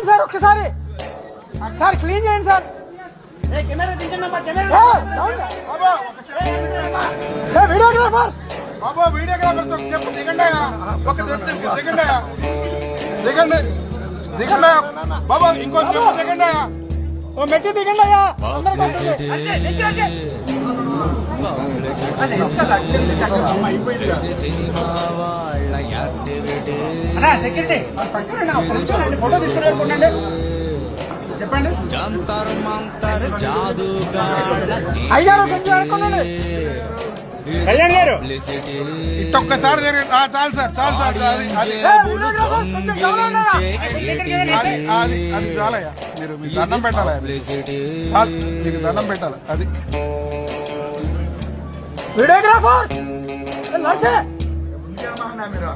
Sir ఒక్కసారి sir clean చేయండి sir. Videographer బాబా videographer చెప్పు దిగండి దిగండి దిగండి బాబా ఇంకో స్టెప్ దిగండి ఓ మెట్టి దిగండి అయ్యా. చెప్పండి అయ్యారు కొంచెం అనుకున్నాండి కళ్యాణ్ గారు ఇట్టొక్కసారి చాలు సార్ చాలు సార్ అది చాలయ్యా. మీరు మీకు దండం పెట్టాలి, మీకు దండం పెట్టాలి. అది వీడియోగ్రాఫర్ మీరు